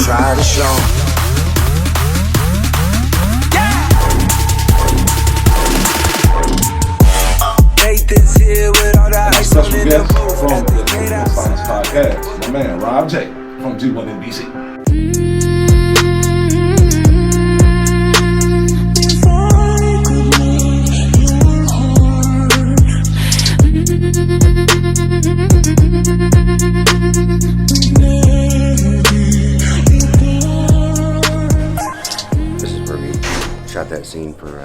try to show 'em. Nathan's here with all the ice on in the booth. From the Untitled Podcast, my man Rob J from G1NBC. This is where we shot that scene for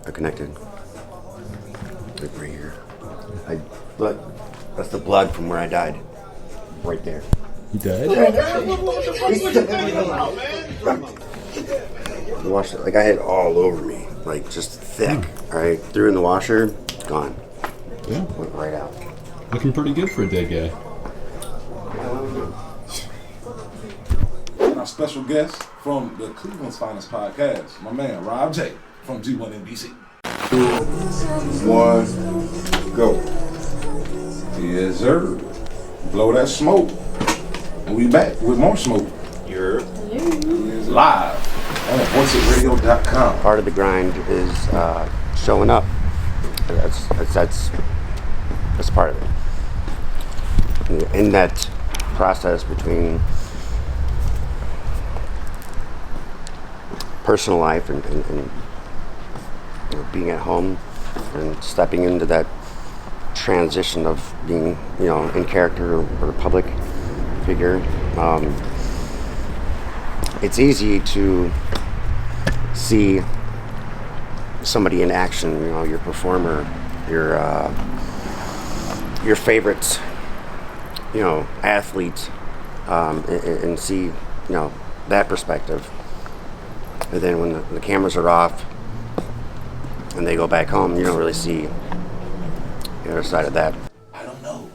a Connected. Like right here. Look, that's the blood from where I died. Right there. You died? The washer, like I had all over me, like just thick. All right, threw in the washer, gone. Yeah. Went right out. Looking pretty good for a dead guy. And our special guest from the Cleveland's Finest Podcast, my man Rob J from G1NBC. 2, 1, go. Yes, sir. Blow that smoke. And we back with more smoke. You're Live on voiceitradio.com. Part of the grind is showing up. That's part of it. In that process between personal life and you know, being at home and stepping into that transition of being, you know, in character or public figure, it's easy to see somebody in action, you know, your performer, your favorite, you know, athlete, and see, you know, that perspective. And then when the cameras are off and they go back home, you don't really see the other side of that. I don't know,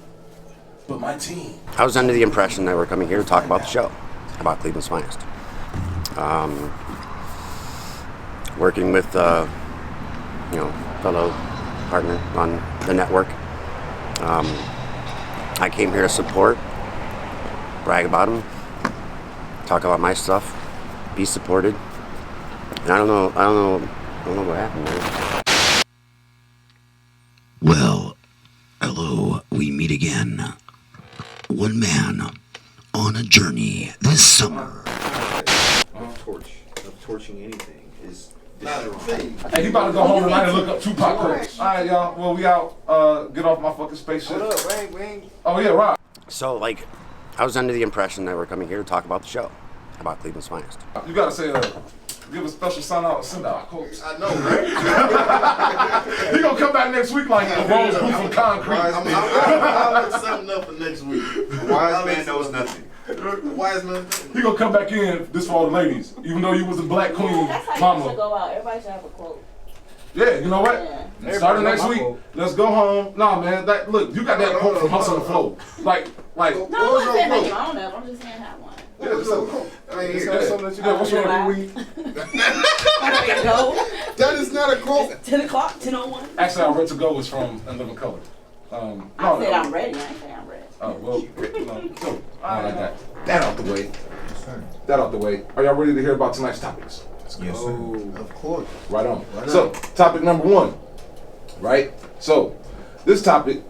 but my team. I was under the impression that we're coming here to talk about the show, about Cleveland's Finest. Working with, you know, fellow partner on the network. I came here to support, brag about them, talk about my stuff, be supported. And I don't know what happened, man. Well, hello, we meet again. One man on a journey this summer. torching anything is Hey, he about to go home tonight and look up Tupac quotes. All right, y'all. Well, we out. Get off my fucking spaceship. Hold up, wait. Oh, yeah, Rob. So, like, I was under the impression that we're coming here to talk about the show, about Cleveland's Finest. You gotta say, give a special sign out, send out quotes. I know, right? He gonna come back next week like a rose roof of concrete. I'll look something up for next week. A wise man knows nothing. Wise man. He gonna come back in. This for all the ladies. Even though you was a black queen, That's how you mama. should go out. Everybody should have a quote. Yeah, you know what? Yeah. Starting next week, let's go home. Nah, man, look, you got that quote from Hustle and Flow. Like. No, I'm not saying that you own that. I'm just saying have one. Yeah, just something that you Yeah, what's wrong every week? Go. That is not a quote. 10 o'clock, 10:01. Actually, our Red to Go is from In Living Color. I said I'm ready. I ain't say I'm ready. Oh, well, so, I like that. That out the way. That out the way. Are y'all ready to hear about tonight's topics? Yes, sir. Of course. Right on. So, topic number one, right? So, this topic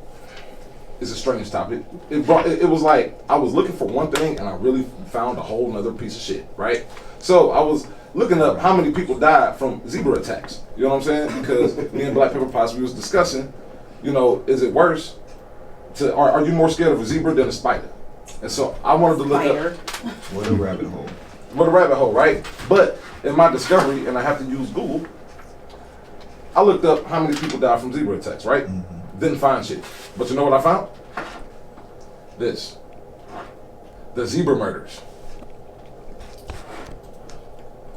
is a strange topic. It was like, I was looking for one thing and I really found a whole nother piece of shit, right? So, I was looking up how many people died from zebra attacks. You know what I'm saying? Because me and Black Pepper Posse, we was discussing, you know, is it worse are you more scared of a zebra than a spider? And so I wanted to look up. What a rabbit hole. What a rabbit hole, right? But in my discovery, and I have to use Google, I looked up how many people died from zebra attacks, right? Mm-hmm. Didn't find shit. But you know what I found? This. The zebra murders.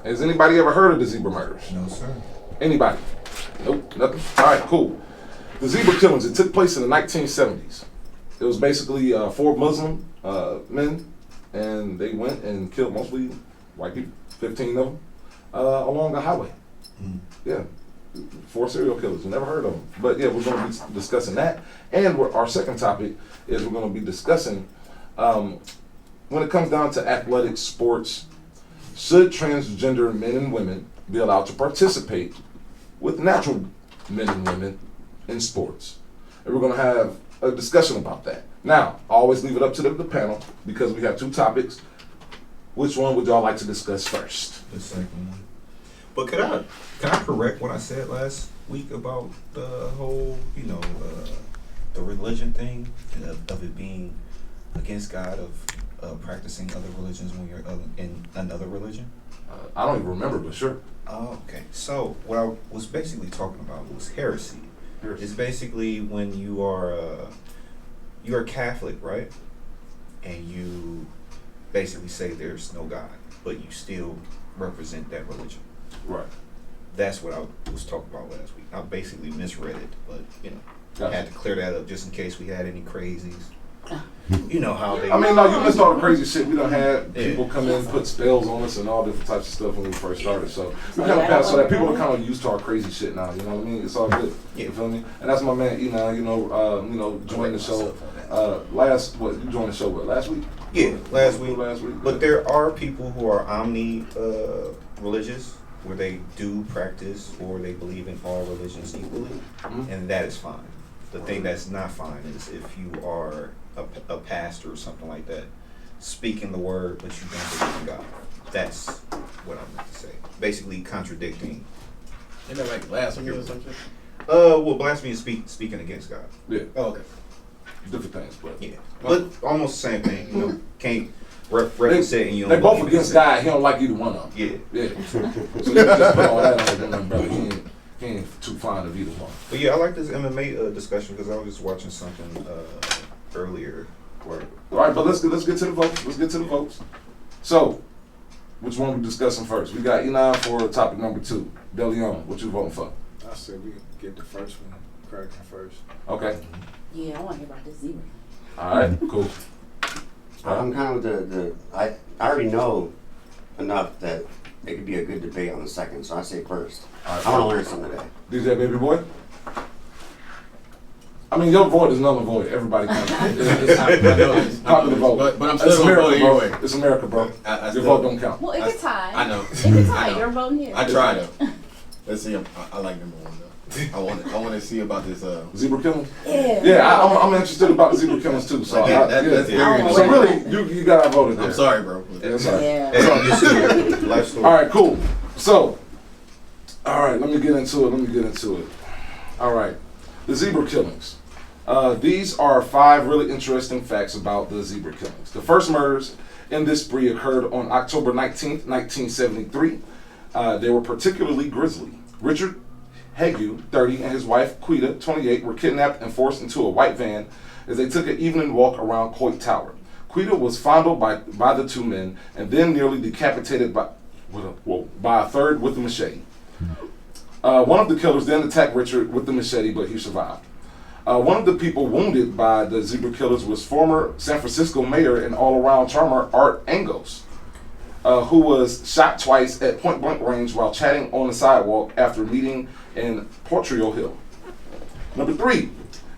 Has anybody ever heard of the zebra murders? No, sir. Anybody? Nope, nothing. All right, cool. The zebra killings, it took place in the 1970s. It was basically 4 Muslim men, and they went and killed mostly white people, 15 of them, along a highway. Mm. Yeah, 4 serial killers. You never heard of them. But yeah, we're going to be discussing that. And our second topic is we're going to be discussing when when it comes down to athletics, sports, should transgender men and women be allowed to participate with natural men and women in sports? And we're going to have a discussion about that. Now, I always leave it up to the panel because we have two topics. Which one would y'all like to discuss first? The second one. But can I correct what I said last week about the whole, the religion thing of it being against God, of practicing other religions when you're in another religion? I don't even remember, but sure. Oh, okay. So what I was basically talking about was heresy. It's basically when you're Catholic, right? And you basically say there's no God, but you still represent that religion. Right. That's what I was talking about last week. I basically misread it, but Gotcha. I had to clear that up just in case we had any crazies. You know how they. I mean, no, you missed all the crazy shit. We done had people come in, put spells on us and all different types of stuff when we first started. So we kind of passed so that people are kind of used to our crazy shit now. You know what I mean? It's all good. You feel me? And that's my man, joined the show. You joined the show last week? Yeah, last week. But yeah. there are people who are religious, where they do practice or they believe in all religions equally, and that is fine. The thing that's not fine is if you are a pastor or something like that, speaking the word, but you don't believe in God. That's what I meant to say. Basically contradicting. Isn't that like blasphemy or something? Well, blasphemy is speaking against God. Yeah. Oh, okay. Different things, but yeah, but almost the same thing. Can't represent and you don't. They both against God. He don't like either one of them. Yeah. So you just put all that on him, brother. He ain't too fond of either one. But yeah, I like this MMA discussion because I was just watching something earlier. All right, but let's get to the votes. So, which one we discussing first? We got Enon for topic number 2. DeLeon, what you voting for? I said we get the first one cracking first. Okay. Yeah, I want to hear about this zebra. All right, cool. I'm kind of the I already know enough that it could be a good debate on the second, so I say first. Right, I want to learn something today. DJ Baby Boy? I mean, your vote is null and void. Everybody can. It's popular vote. But I'm still going to vote anyway. It's America, bro. Your vote don't count. Well, it can tie. I know. It can tie. I know. You're voting here. I try though. Let's see. I like number 1 though. I want to see about this. Zebra killings? Yeah. Yeah, I'm interested about the zebra killings too. So, that's very so really, you got outvoted there. I'm sorry, bro. Yeah, sorry. Yeah. Life story. All right, cool. So, all right, let me get into it. All right, the zebra killings. These are 5 really interesting facts about the zebra killings. The first murders in this spree occurred on October 19th, 1973. They were particularly grisly. Richard Hegu, 30, and his wife, Quita, 28, were kidnapped and forced into a white van as they took an evening walk around Coit Tower. Quita was fondled by the 2 men and then nearly decapitated by a third with a machete. One of the killers then attacked Richard with the machete, but he survived. One of the people wounded by the zebra killers was former San Francisco mayor and all-around charmer Art Angos, who was shot twice at point-blank range while chatting on the sidewalk after meeting in Portrio Hill. Number 3,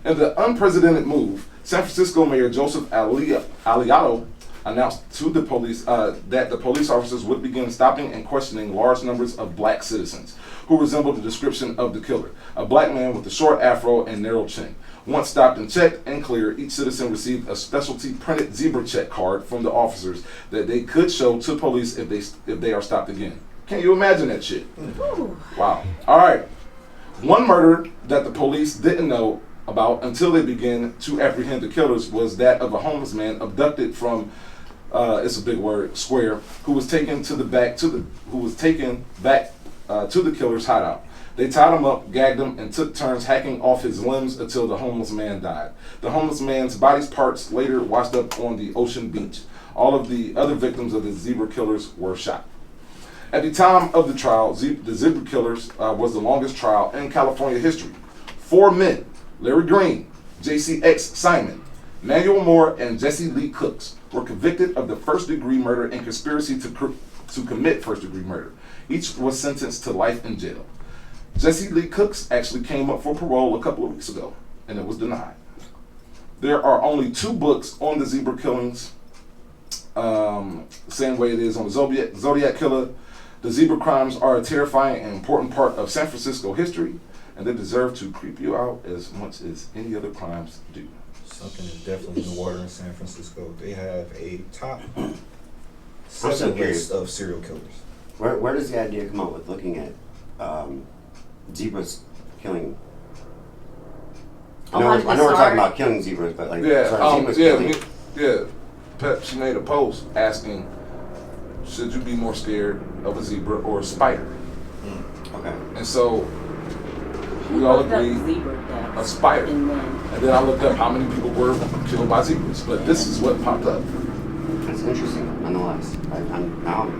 in the unprecedented move, San Francisco Mayor Joseph Aliato announced to the police that the police officers would begin stopping and questioning large numbers of black citizens who resembled the description of the killer, a black man with a short afro and narrow chin. Once stopped and checked and cleared, each citizen received a specialty printed zebra check card from the officers that they could show to police if they are stopped again. Can you imagine that shit? Wow. All right. One murder that the police didn't know about until they began to apprehend the killers was that of a homeless man abducted from it's a big word, square, who was taken back to the killer's hideout. They tied him up, gagged him, and took turns hacking off his limbs until the homeless man died. The homeless man's body's parts later washed up on the ocean beach. All of the other victims of the zebra killers were shot. At the time of the trial, the zebra killers was the longest trial in California history. 4 men, Larry Green, J.C. X. Simon, Manuel Moore, and Jesse Lee Cooks, were convicted of the first-degree murder and conspiracy to commit first-degree murder. Each was sentenced to life in jail. Jesse Lee Cooks actually came up for parole a couple of weeks ago, and it was denied. There are only 2 books on the zebra killings Same way it is on the Zodiac Killer. The zebra crimes are a terrifying and important part of San Francisco history, and they deserve to creep you out as much as any other crimes do. Something is definitely in the water in San Francisco. They have a top so 7 curious. list of serial killers. Where does the idea come up with looking at zebras killing? I know we're talking about killing zebras, but like zebras killing. Pep, she made a post asking, should you be more scared of a zebra or a spider? Okay. And so we all agreed a spider. And then I looked up how many people were killed by zebras, but this is what popped up. That's interesting, nonetheless.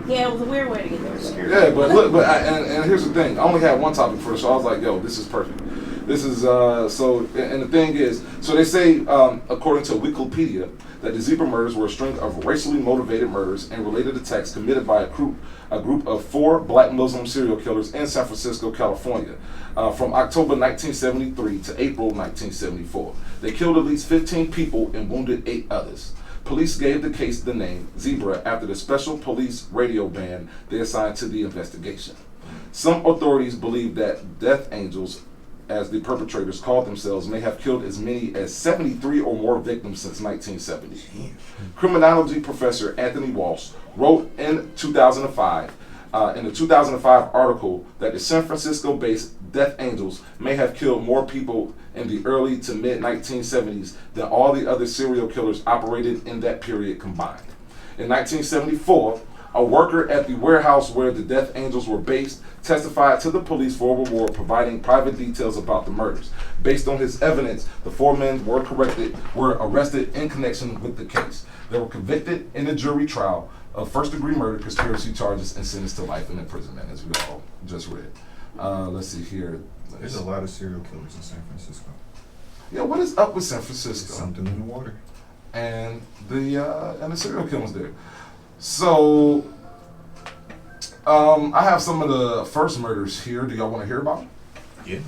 Yeah, it was a weird way to get there. Scared. Yeah, but look, and here's the thing. I only had one topic for it, so I was like, yo, this is perfect. This is, and the thing is, so they say, according to Wikipedia, that the zebra murders were a string of racially motivated murders and related attacks committed by a group of 4 black Muslim serial killers in San Francisco, California, from October 1973 to April 1974. They killed at least 15 people and wounded 8 others. Police gave the case the name Zebra after the special police radio band they assigned to the investigation. Some authorities believe that death angels, as the perpetrators called themselves, may have killed as many as 73 or more victims since 1970. Criminology professor Anthony Walsh wrote in 2005, in a 2005 article, that the San Francisco-based death angels may have killed more people in the early to mid-1970s than all the other serial killers operated in that period combined. In 1974, a worker at the warehouse where the death angels were based testified to the police for a reward, providing private details about the murders. Based on his evidence, the 4 men were arrested in connection with the case. They were convicted in a jury trial of first-degree murder, conspiracy charges, and sentenced to life in imprisonment, as we all just read. Let's see here. There's a lot of serial killers in San Francisco. Yeah, what is up with San Francisco? Something in the water. And the serial killers there. So, I have some of the first murders here. Do y'all want to hear about them? Yeah.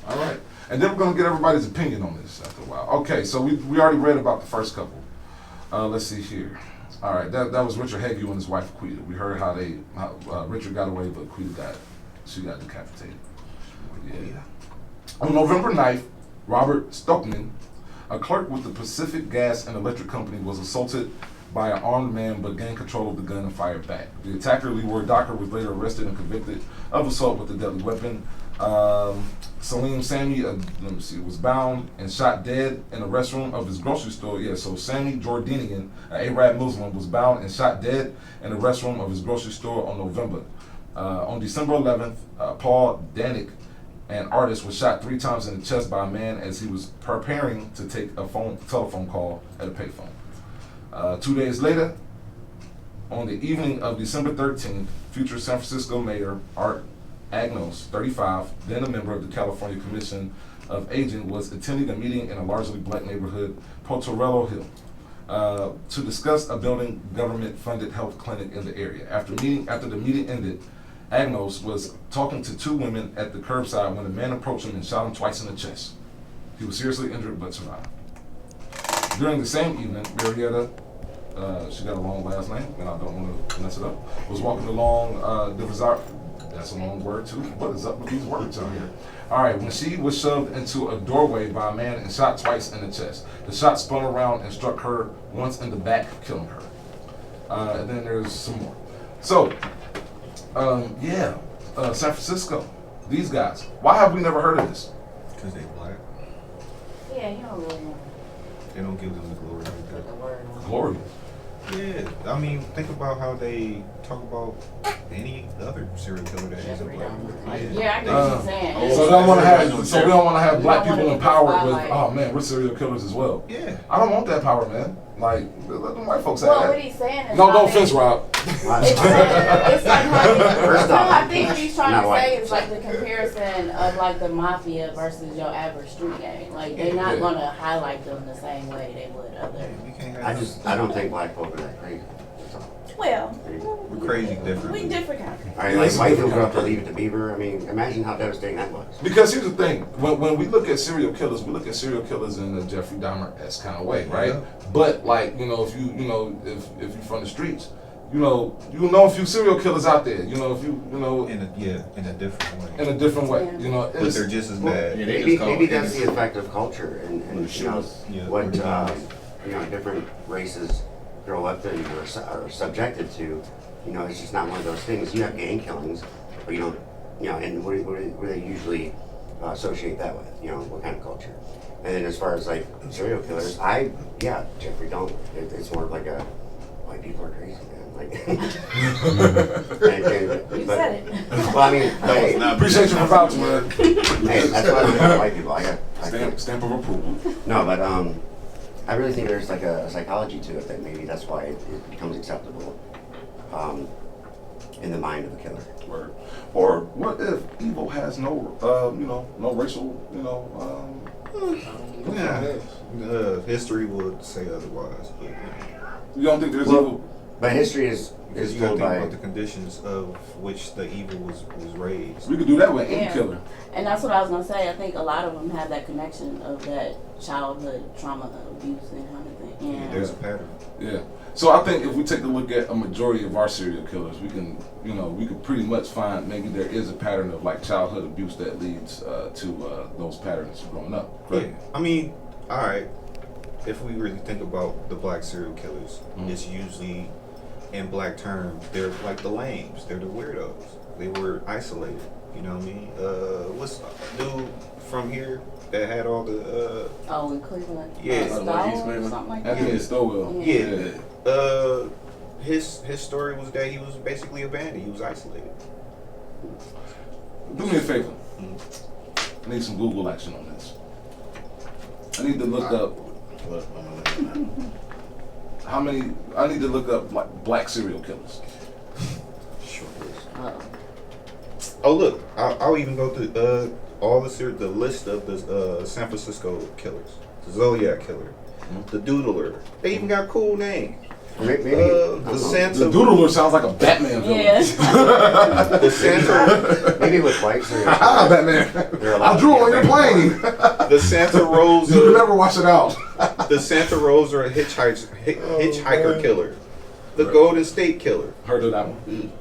All right. And then we're going to get everybody's opinion on this after a while. Okay, so we already read about the first couple. Let's see here. All right, that was Richard Hague and his wife, Quita. We heard how Richard got away, but Quita got decapitated. Yeah. On November 9th, Robert Stockman, a clerk with the Pacific Gas and Electric Company, was assaulted by an armed man but gained control of the gun and fired back. The attacker, Leroy Docker, was later arrested and convicted of assault with a deadly weapon. Salim Sammy, was bound and shot dead in the restroom of his grocery store. Yeah, so Sammy Jordanian, an Arab Muslim, was bound and shot dead in the restroom of his grocery store on December 11th, Paul Danik, an artist, was shot 3 times in the chest by a man as he was preparing to take a telephone call at a payphone. 2 days later, on the evening of December 13th, future San Francisco Mayor Art Agnos, 35, then a member of the California Commission of Aging, was attending a meeting in a largely black neighborhood, Potorello Hill, to discuss a building government-funded health clinic in the area. After the meeting ended, Agnos was talking to 2 women at the curbside when a man approached him and shot him twice in the chest. He was seriously injured but survived. During the same evening, Marietta, she got a long last name, and I don't want to mess it up, was walking along that's a long word too. What is up with these words out here? All right, when she was shoved into a doorway by a man and shot twice in the chest. The shot spun around and struck her once in the back, killing her. And then there's some more. So, San Francisco, these guys. Why have we never heard of this? Because they black. Yeah, you don't really know. They don't give them the glory like Put the that. word on it. Glory. Yeah, I mean, think about how they talk about any other serial killer that is a black person. Yeah, I get what you're saying. So we don't want to have black people empowered with, oh man, we're serial killers as well. Yeah. I don't want that power, man. Like, let them white folks have Well, that. what he's saying is No offense, Rob. It's like how First off, I think what he's trying not to white. say is like the comparison of like the mafia versus your average street gang. Like they're not gonna highlight them the same way they would other. We can't have I don't think black folk are that crazy. Well, We're crazy differently. we different kind of. All right, like white people grow up to Leave It to Beaver. I mean, imagine how devastating that was. Because here's the thing: when we look at serial killers, we look at serial killers in the Jeffrey Dahmer-esque kind of way, right? Yeah. But like, you know, if you're from the streets, you know a few serial killers out there. You know, if you know In a different way. in a different way. Yeah. You know, But they're just as bad. Yeah, they Maybe, just call maybe it that's the innocent. effect of culture and you know Yeah. what you know different races grow up in or are subjected to. You know, it's just not one of those things. You have gang killings, but you don't. You know, and what do they usually associate that with? You know, what kind of culture? And then as far as like serial killers, Jeffrey, don't. It's more of like a white people are crazy, man. Like, You said it. Well, I mean, hey, appreciate you for vouching, man. hey, that's what I'm about white people. I got Stamp of approval. no, but I really think there's like a psychology to it that maybe that's why it becomes acceptable in the mind of a killer. Word. Or what if evil has no no racial, Yeah. History would say otherwise, but you don't think there's Well, evil? But history is because you got to told think by. about the conditions of which the evil was raised. We could do that with any Yeah. killer. And that's what I was gonna say. I think a lot of them have that connection of that childhood trauma, abuse, and kind of thing. Yeah, there's a pattern. Yeah. So I think if we take a look at a majority of our serial killers, we can, we could pretty much find maybe there is a pattern of like childhood abuse that leads to those patterns growing up. Yeah. Right? I mean, all right. If we really think about the black serial killers, it's usually in black terms, they're like the lames. They're the weirdos. They were isolated. You know what I mean? What's the dude from here that had all the Oh, in Cleveland. Yeah. Stone Like East or Cleveland? something like Anthony that. Stowell. yeah. His story was that he was basically abandoned. He was isolated. Do me a favor. I need some Google action on this. I need to look up how many. I need to look up like black serial killers. Sure. Oh. Oh look, I'll even go through the list of the San Francisco killers. The Zodiac killer, the Doodler. They even got cool names. Maybe The Santa. The Doodler sounds like a Batman villain. Yeah. The Santa. maybe with white serial Ah, killers, Batman. there are a I lot of drew on your different- plane. The Santa Rosa. You can never wash it out. The Santa Rosa hitchhiker killer. The Golden State Killer. Heard of that one?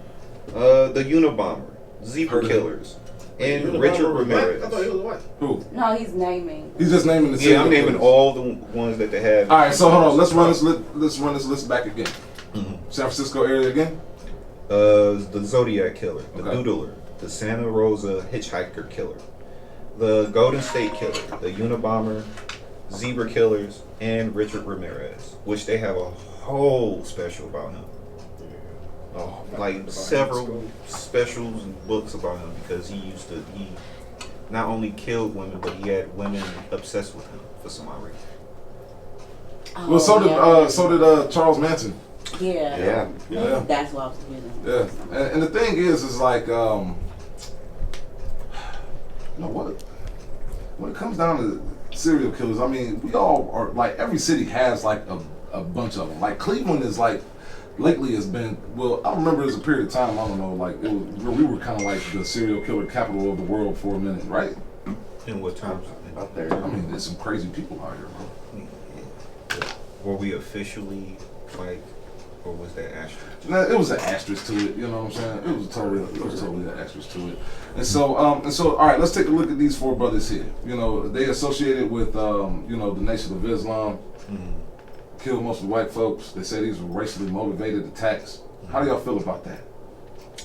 The Unabomber. Zebra Killers. And Richard Ramirez. I thought he was white. Who? No, he's naming. He's just naming the Yeah, serial I'm naming killers. all the ones that they have. All right, so hold on. Let's run this list back again. San Francisco area again. The Zodiac Killer, the Okay. Doodler, the Santa Rosa Hitchhiker Killer, the Golden State Killer, the Unabomber, Zebra Killers, and Richard Ramirez, which they have a whole special about him. Oh, like several specials and books about him because he not only killed women, but he had women obsessed with him for some odd reason. Oh, Well, so yeah. did Charles Manson. Yeah. Yeah. That's what I was thinking. Yeah, and the thing is like, when it comes down to serial killers, I mean, we all are like every city has like a bunch of them. Like Cleveland is like lately has been. Well, I remember there was a period of time. I don't know, like we were kind of like the serial killer capital of the world for a minute, right? In what terms? up there. I mean, there's some crazy people out here, bro. Were we officially like, or was that asterisk? Now, it was an asterisk to it, you know what I'm saying? It was totally an asterisk to it. And so, all right, let's take a look at these four brothers here. You know, they associated with, the Nation of Islam, killed most of the white folks. They say these were racially motivated attacks. How do y'all feel about that?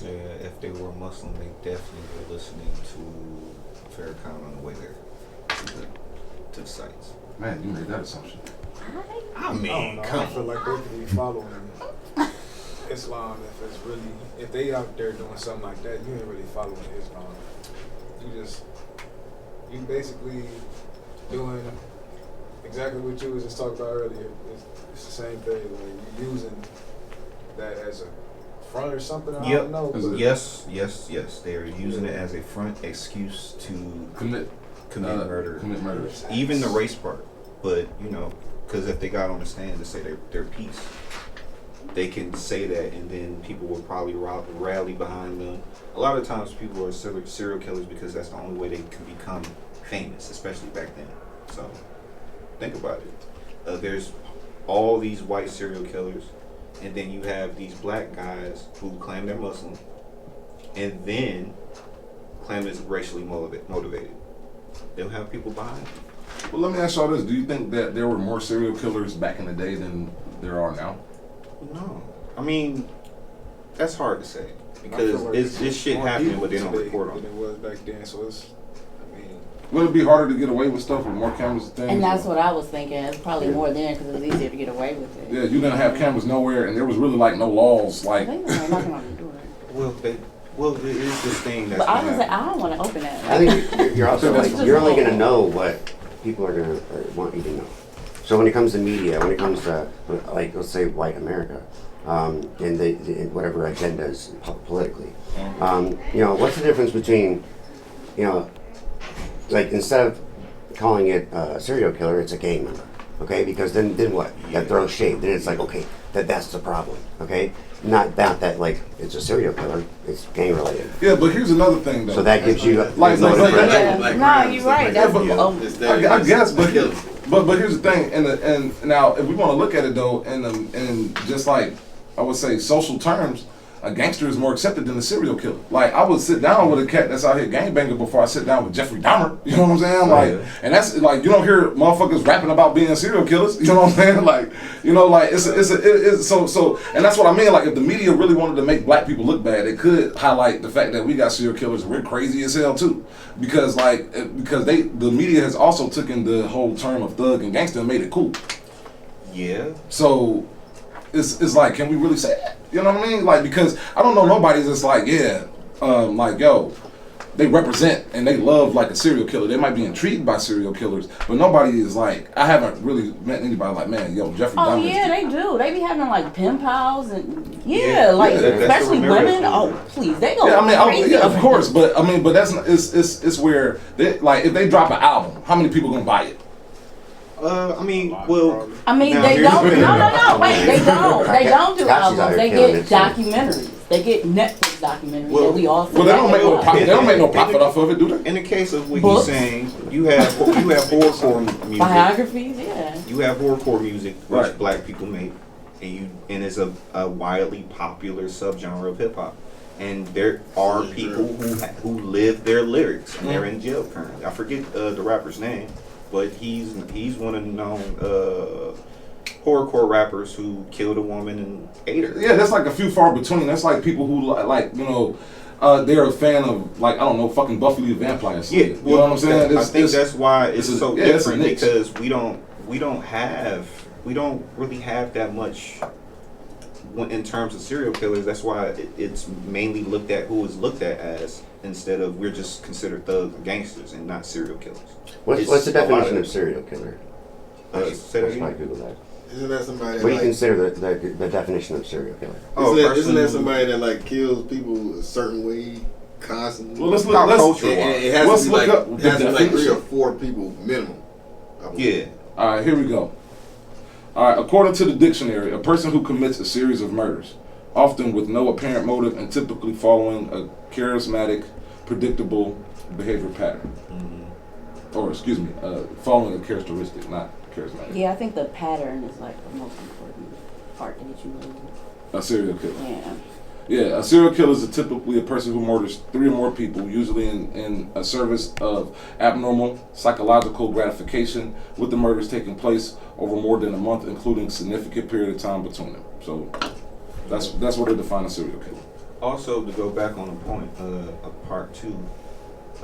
Yeah, if they were Muslim, they definitely were listening to Farrakhan on the way there to the sites. Man, you made that assumption. I I don't mean, know. I come feel like they could be following Islam if they out there doing something like that. You ain't really following Islam. You basically doing exactly what you was just talking about earlier. It's the same thing. Like you're using that as a front or something. I don't know. but- Yes. They're using it as a front excuse to Commit murder. Commit murder. Even the race part. But, because if they got on the stand to say they're peace. they can say that, and then people will probably rally behind them. A lot of times people are serial killers because that's the only way they can become famous, especially back then. So think about it. There's all these white serial killers, and then you have these black guys who claim they're Muslim, and then claim it's racially motivated. They'll have people behind them. Well, let me ask y'all this. Do you think that there were more serial killers back in the day than there are now? No. I mean, that's hard to say. Because it's shit happening, but they don't report on it. Than it was back then, so it's, I mean... Would it be harder to get away with stuff with more cameras and things? And that's what I was thinking. It's probably more then because it was easier to get away with it. Yeah, you didn't have cameras nowhere, and there was really like no laws. Like, They were knocking on the door. Well, it is this thing that's... But I was like, I don't want to open that. I think you're also like, you're only going to know what people are going to want you to know. So when it comes to media, when it comes to, like, let's say white America, in whatever agendas politically, you know, what's the difference between, you know, like instead of calling it a serial killer, it's a gang member, okay? Because then what? That throws shade. Then it's like, okay, that's the problem, okay? Not that like it's a serial killer, it's gang related. yeah, but here's another thing though. So that gives you like No, you're right. That's I guess, but here's the thing, and now if we want to look at it though, and just like I would say social terms, a gangster is more accepted than a serial killer. Like I would sit down with a cat that's out here gangbanging before I sit down with Jeffrey Dahmer. You know what I'm saying? Like, and that's like you don't hear motherfuckers rapping about being serial killers. You know what I'm saying? Like, you know, like it's so, and that's what I mean. Like if the media really wanted to make black people look bad, they could highlight the fact that we got serial killers and we're crazy as hell too, because the media has also taken the whole term of thug and gangster and made it cool. Yeah. So it's like, can we really say that? You know what I mean? Like, because I don't know nobody that's like, like, yo, they represent and they love like a serial killer. They might be intrigued by serial killers, but nobody is like, I haven't really met anybody like, man, yo, Jeffrey Dahmer. Oh yeah, they do. They be having like pen pals and especially women. Oh please, they go crazy. Yeah, of course, but that's not, it's where they, like if they drop an album, how many people gonna buy it? They don't. No. Wait, they don't do albums. They get documentaries. They get Netflix documentaries that we all see. Well, they don't make no profit off of it, do they? In the case of what he's saying, you have horrorcore music. Biographies, yeah. You have horrorcore music, which Right. black people make, and it's a widely popular subgenre of hip hop. And there are people who live their lyrics, and they're in jail currently. I forget the rapper's name, but he's one of the known horrorcore rappers who killed a woman and ate her. Yeah, that's like a few far between. That's like people who like you know, they're a fan of like I don't know, fucking Buffy the Vampire Slayer. Yeah, you know what I'm saying? I think that's why it's so different it's because we don't really have that much in terms of serial killers. That's why it's mainly looked at who is looked at as, instead of we're just considered thugs and gangsters and not serial killers. What's the definition of serial killer? Say that again? Google that. Isn't that somebody? What do you consider the definition of serial killer? Isn't that somebody that like kills people a certain way constantly? Well, let's look. It has to be like 3 or 4 people minimum. Yeah. All right, here we go. All right, according to the dictionary, a person who commits a series of murders, often with no apparent motive and typically following a charismatic, predictable behavior pattern. Or, excuse me, following a characteristic, not charismatic. Yeah, I think the pattern is like the most important part to get you moving. A serial killer. Yeah. Yeah, a serial killer is typically a person who murders 3 or more people, usually in a service of abnormal psychological gratification, with the murders taking place over more than a month, including significant period of time between them. So that's what they define a serial killer. Also, to go back on the point of part 2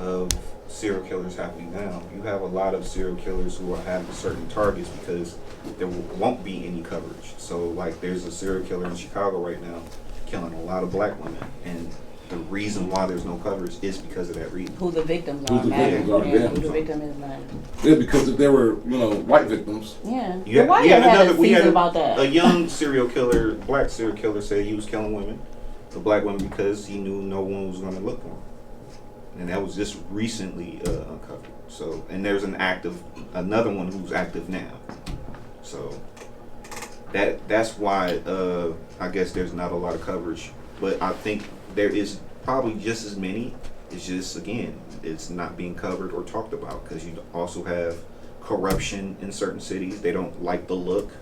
of serial killers happening now, you have a lot of serial killers who have certain targets because there won't be any coverage. So, like, there's a serial killer in Chicago right now killing a lot of black women, and the reason why there's no coverage is because of that reason. Who the victims are matter. Who the victim is matter. Yeah, because if there were, white victims. Yeah. Yeah, The Wire had a season about that. A young serial killer, black serial killer, said he was killing women, the black women, because he knew no one was going to look for him. And that was just recently uncovered. So, and there's another one who's active now. So, That's why I guess there's not a lot of coverage, but I think there is probably just as many. It's just, again, it's not being covered or talked about because you also have corruption in certain cities. They don't like the look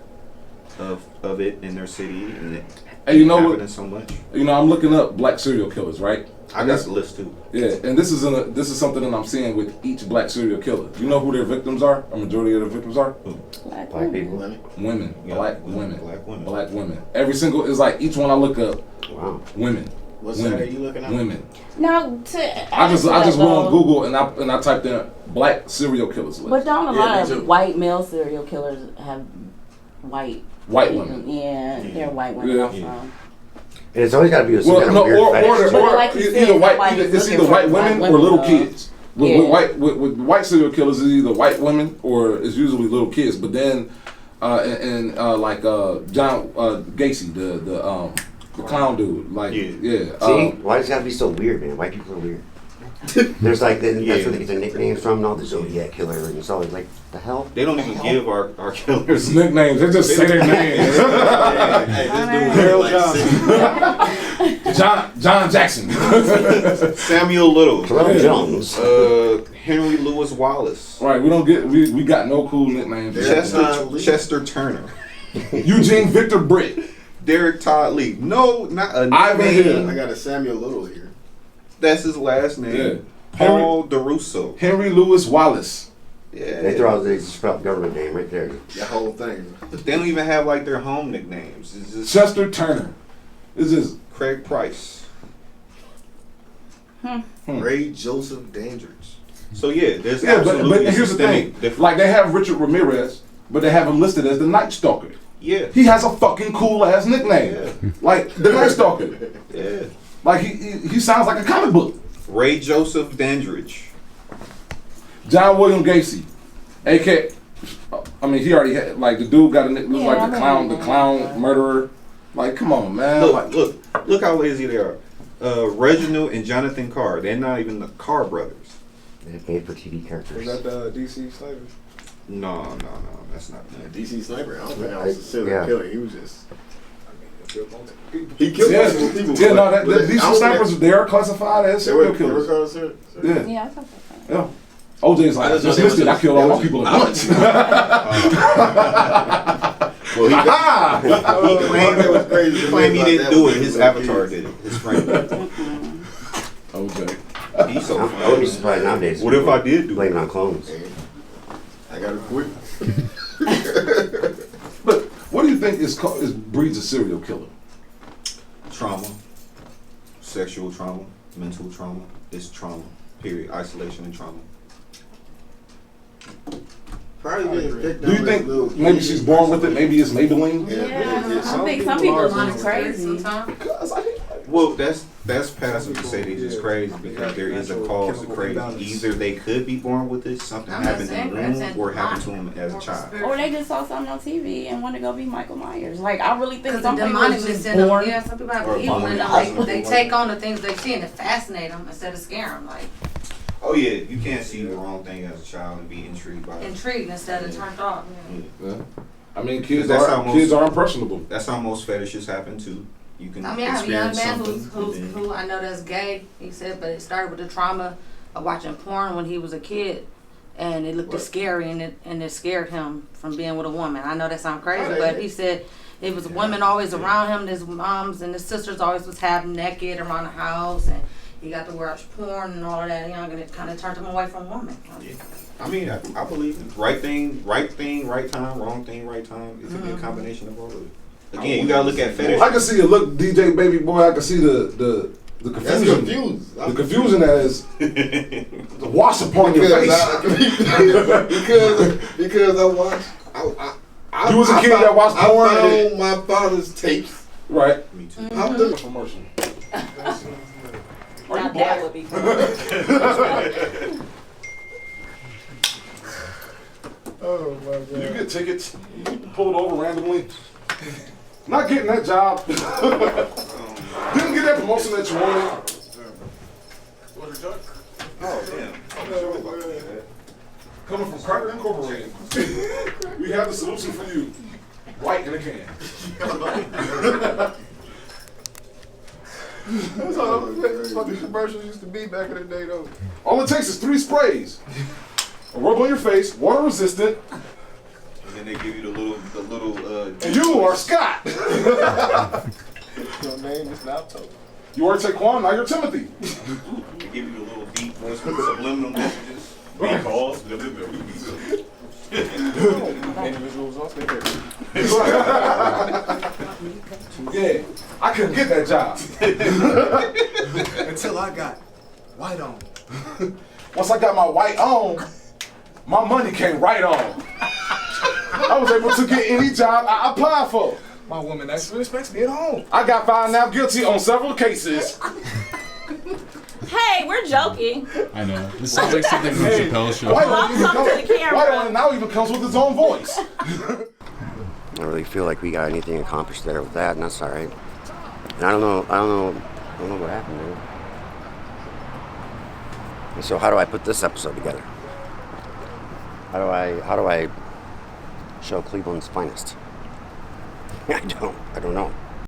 of it in their city, and it happening so much. You know, I'm looking up black serial killers, right? I got the list too. Yeah, and this is something that I'm seeing with each black serial killer. You know who their victims are? A majority of the victims are Black people. Women. Yeah, Black women. Black women. Every single is like each one I look up. Wow. Women. What side are you looking at? Women. Now, I just went on Google and I typed in black serial killers list. But don't a lot of white male serial killers have white women? Yeah, they're white women also. And it's always got to be a weird fetish. It's either white women or little kids. With white serial killers, it's either white women or it's usually little kids. But then, like John Gacy, the clown dude, like See, why does it gotta be so weird, man? White people are weird. There's like that's where they get their nicknames from, and all the Zodiac killer, and it's always like the hell. They don't even give our killers nicknames. They just say their names. John Jackson, Samuel Little, Terrell Jones, Henry Louis Wallace. Right, we got no cool nicknames. Chester Turner, Eugene Victor Britt, Derek Todd Lee. No, not a Ivan Hill. I got a Samuel Little here. That's his last name. Paul DeRusso. Henry Louis Wallace. Yeah. They throw out the government name right there. The whole thing. They don't even have like their home nicknames. It's just Chester Turner. This is Craig Price. Ray Joseph Dandridge. So yeah, there's absolutely but here's the thing. Like they have Richard Ramirez, but they have him listed as the Night Stalker. Yeah. He has a fucking cool ass nickname. Yeah. Like the Night Stalker. Yeah. Like he sounds like a comic book. Ray Joseph Dandridge. John William Gacy, A.K. I mean, he already had, like, the dude got a nickname, like the clown murderer. Like, come on, man. Look how lazy they are. Reginald and Jonathan Carr. They're not even the Carr brothers. They're made for TV characters. Was that the DC Sniper? No, that's not that. DC Sniper. I don't think that was a serial killer. He was just. He killed multiple people. Yeah, no, the DC snipers, they are classified as serial killers. Yeah. Yeah. OJ's like, I just missed it. I killed all my people at once. Well, he claimed he didn't do it. His avatar did it. His friend. OJ. He's so funny. I would be surprised nowadays. What if I did do blame it on clones? I gotta quit. But what do you think is breeds a serial killer? Trauma, sexual trauma, mental trauma. It's trauma. Period. Isolation and trauma. Probably do you think maybe she's born with it? Maybe it's Maybelline? Yeah, I think some people are just crazy. Well, that's passive to say they just crazy because there is a cause to crazy. Either they could be born with it, something happened in the womb, or happened to them as a child. Or they just saw something on TV and want to go be Michael Myers. Like, I really think some the people are just born. Yeah, some people have evil in them. They take on the things they see and it fascinate them instead of scare them. Like, oh yeah, you can't see the wrong thing as a child and be intrigued by it. Intrigued instead of turned off. Yeah. I mean, kids are impressionable. That's how most fetishes happen too. You can. I mean, I have a young man who I know that's gay. He said, but it started with the trauma of watching porn when he was a kid, and it looked scary, and it scared him from being with a woman. I know that sounds crazy, but he said it was women always around him. His moms and his sisters always was half naked around the house, and he got to watch porn and all of that, and it kind of turned him away from women. Yeah. I mean, I believe it. Right thing, right time, wrong thing, right time. It could be a combination of all of it. Again, you gotta look at fetish. I can see you look, DJ Baby Boy. I can see the confusion. The confusion that is the wash upon your face. Because I watched. You was a kid that watched porn. I found my father's tapes. Right. Me too. I'm the commercial. Now that would be fun. Oh my God. You get tickets. You pulled over randomly. Not getting that job. Didn't get that promotion that you wanted. What's your truck? Oh damn. Coming from Cracker Incorporated. We have the solution for you. White in a can. That's how those fucking commercials used to be back in the day, though. All it takes is 3 sprays. A rub on your face, water resistant. And then they give you the little. And you are Scott. Your name is Naruto. You are Taekwon, now you're Timothy. They give you the little deep voice with subliminal messages. Because. Individuals off their head. Yeah, I couldn't get that job. Until I got white on. Once I got my white on, my money came right on. I was able to get any job I applied for. My woman actually respects me at home. I got found now guilty on several cases. Hey, we're joking. I know. This sounds like something from Chappelle's show. White Talk to the camera. White on now even comes with his own voice. I don't really feel like we got anything accomplished there with that, and that's all right. And I don't know what happened, dude. And so how do I put this episode together? How do I show Cleveland's finest? I don't know.